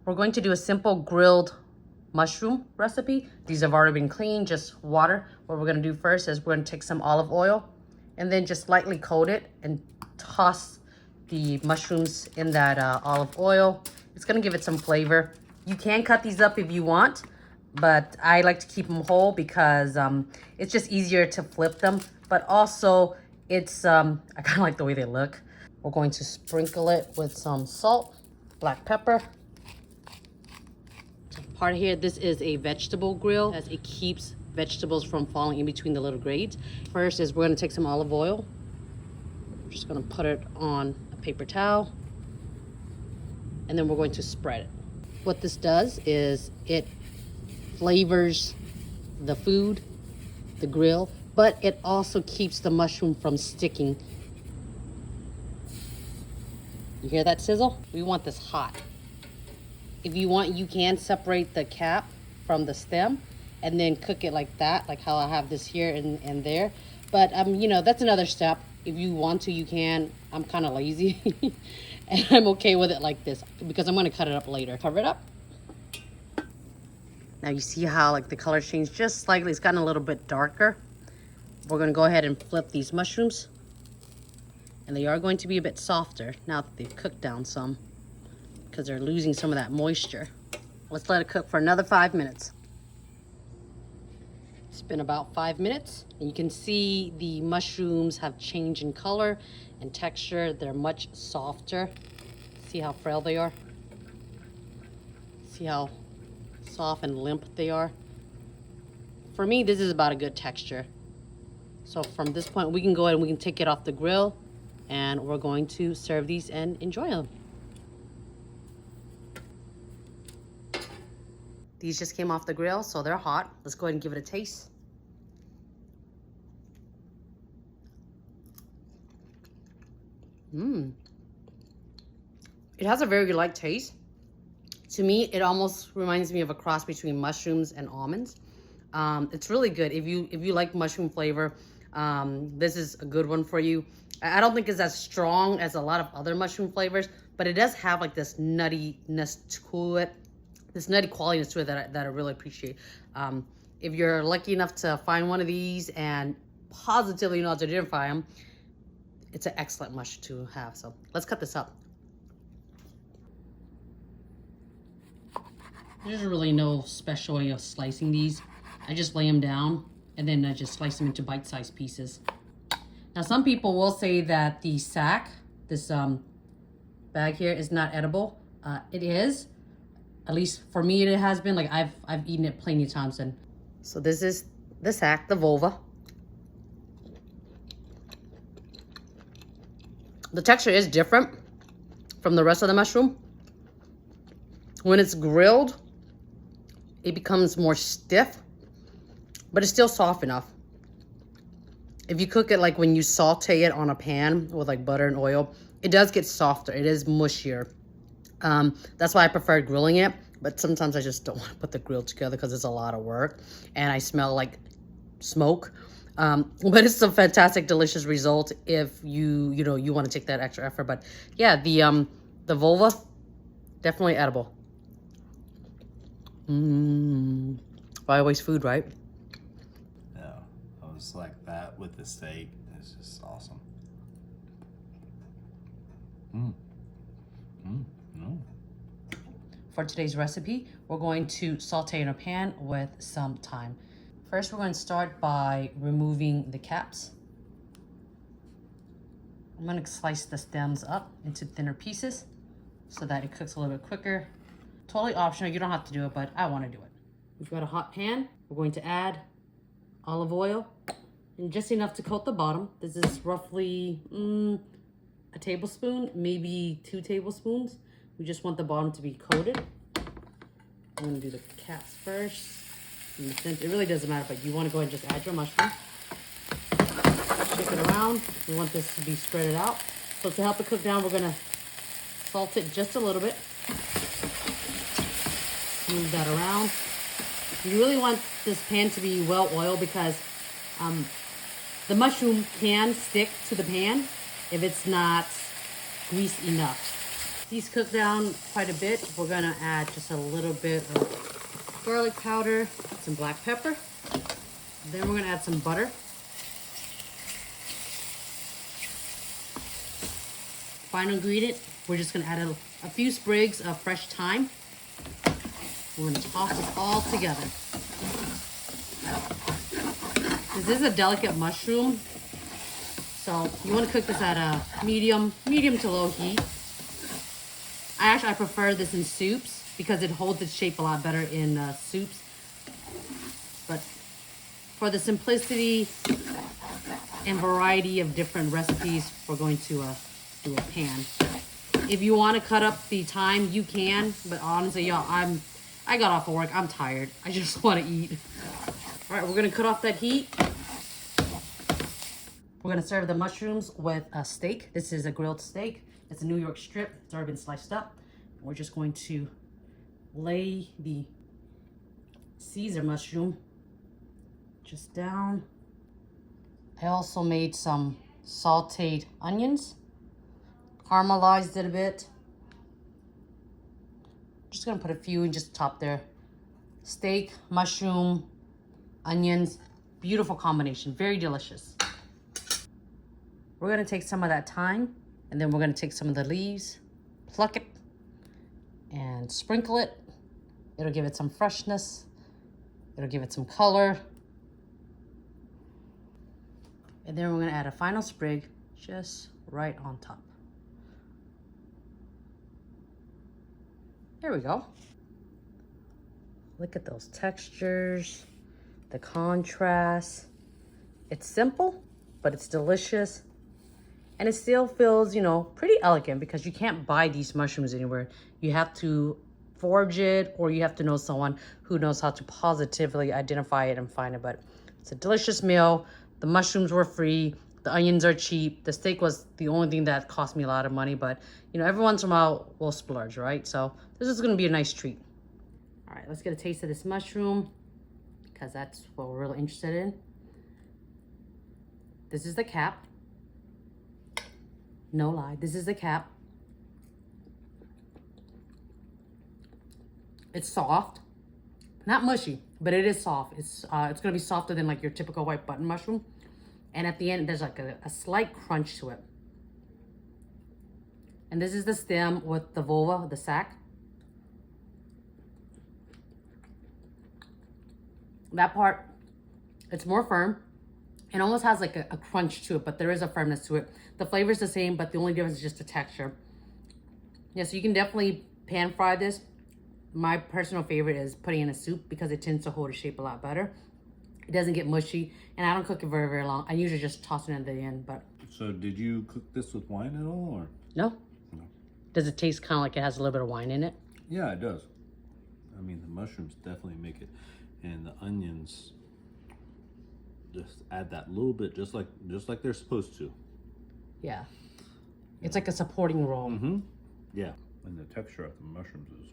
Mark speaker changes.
Speaker 1: We're going to do a simple grilled mushroom recipe. These have already been cleaned, just water. What we're gonna do first is we're gonna take some olive oil and then just lightly coat it and toss the mushrooms in that olive oil. It's gonna give it some flavor. You can cut these up if you want, but I like to keep them whole because it's just easier to flip them. But also, it's I kind of like the way they look. We're going to sprinkle it with some salt, black pepper. Part here, this is a vegetable grill as it keeps vegetables from falling in between the little grades. First is we're gonna take some olive oil. We're just gonna put it on a paper towel and then we're going to spread it. What this does is it flavors the food, the grill, but it also keeps the mushroom from sticking. You hear that sizzle? We want this hot. If you want, you can separate the cap from the stem and then cook it like that, like how I have this here and there. But you know, that's another step. If you want to, you can. I'm kind of lazy and I'm okay with it like this because I'm gonna cut it up later. Cover it up. Now you see how like the color changed just slightly. It's gotten a little bit darker. We're gonna go ahead and flip these mushrooms. And they are going to be a bit softer now that they've cooked down some, because they're losing some of that moisture. Let's let it cook for another 5 minutes. It's been about 5 minutes, and you can see the mushrooms have changed in color and texture. They're much softer. See how frail they are? See how soft and limp they are? For me, this is about a good texture. So from this point, we can go ahead and we can take it off the grill, and we're going to serve these and enjoy them. These just came off the grill, so they're hot. Let's go ahead and give it a taste. It has a very light taste. To me, it almost reminds me of a cross between mushrooms and almonds. It's really good. If you like mushroom flavor, this is a good one for you. I don't think it's as strong as a lot of other mushroom flavors, but it does have like this nuttiness to it. This nutty quality to it that I really appreciate. If you're lucky enough to find one of these and positively know how to identify them, it's an excellent mush to have. So let's cut this up. There's really no special way of slicing these. I just lay them down and then I just slice them into bite-sized pieces. Now some people will say that the sack, this bag here, is not edible. It is. At least for me, it has been. Like I've eaten it plenty of times. And so this is the sack, the vulva. The texture is different from the rest of the mushroom. When it's grilled, it becomes more stiff, but it's still soft enough. If you cook it like when you saute it on a pan with like butter and oil, it does get softer. It is mushier. That's why I prefer grilling it, but sometimes I just don't want to put the grill together because it's a lot of work and I smell like smoke. But it's a fantastic, delicious result if you want to take that extra effort. But yeah, the vulva, definitely edible. Why waste food, right?
Speaker 2: Yeah, I was like that with the steak. It's just awesome. No.
Speaker 1: For today's recipe, we're going to saute in a pan with some thyme. First, we're going to start by removing the caps. I'm going to slice the stems up into thinner pieces so that it cooks a little bit quicker. Totally optional, you don't have to do it, but I want to do it. We've got a hot pan. We're going to add olive oil and just enough to coat the bottom. This is roughly a tablespoon, maybe 2 tablespoons. We just want the bottom to be coated. I'm gonna do the caps first. It really doesn't matter, but you wanna go ahead and just add your mushroom. Shake it around. We want this to be spread out. So to help it cook down, we're gonna salt it just a little bit. Move that around. You really want this pan to be well oiled because the mushroom can stick to the pan if it's not greased enough. These cook down quite a bit. We're gonna add just a little bit of garlic powder, some black pepper. Then we're gonna add some butter. Final ingredient, we're just gonna add a few sprigs of fresh thyme. We're gonna toss this all together. This is a delicate mushroom, so you wanna cook this at a medium to low heat. I prefer this in soups because it holds its shape a lot better in soups. But for the simplicity and variety of different recipes, we're going to do a pan. If you want to cut up the thyme, you can. But honestly, y'all, I got off of work. I'm tired. I just want to eat. All right, we're gonna cut off that heat. We're gonna serve the mushrooms with a steak. This is a grilled steak. It's a New York strip. It's already been sliced up. We're just going to lay the Caesar mushroom just down. I also made some sauteed onions, caramelized it a bit. Just gonna put a few and just top there. Steak, mushroom, onions, beautiful combination, very delicious. We're gonna take some of that thyme and then we're gonna take some of the leaves, pluck it, and sprinkle it. It'll give it some freshness. It'll give it some color. And then we're gonna add a final sprig just right on top. There we go. Look at those textures, the contrast. It's simple, but it's delicious. And it still feels, you know, pretty elegant because you can't buy these mushrooms anywhere. You have to forage it or you have to know someone who knows how to positively identify it and find it. But it's a delicious meal. The mushrooms were free. The onions are cheap. The steak was the only thing that cost me a lot of money. But, you know, every once in a while we'll splurge, right? So this is going to be a nice treat. All right, let's get a taste of this mushroom because that's what we're really interested in. This is the cap. No lie, this is the cap. It's soft, not mushy, but it is soft. It's gonna be softer than like your typical white button mushroom. And at the end, there's like a slight crunch to it. And this is the stem with the vulva, the sac. That part, it's more firm. It almost has like a crunch to it, but there is a firmness to it. The flavor is the same, but the only difference is just the texture. Yeah, so you can definitely pan fry this. My personal favorite is putting in a soup because it tends to hold its shape a lot better. It doesn't get mushy, and I don't cook it very, very long. I usually just toss it in at the end, but...
Speaker 2: So did you cook this with wine at all, or?
Speaker 1: No.
Speaker 2: No.
Speaker 1: Does it taste kind of like it has a little bit of wine in it?
Speaker 2: Yeah, it does. I mean, the mushrooms definitely make it, and the onions just add that little bit, just like they're supposed to.
Speaker 1: Yeah. It's like a supporting role.
Speaker 2: Mm-hmm. Yeah, and the texture of the mushrooms is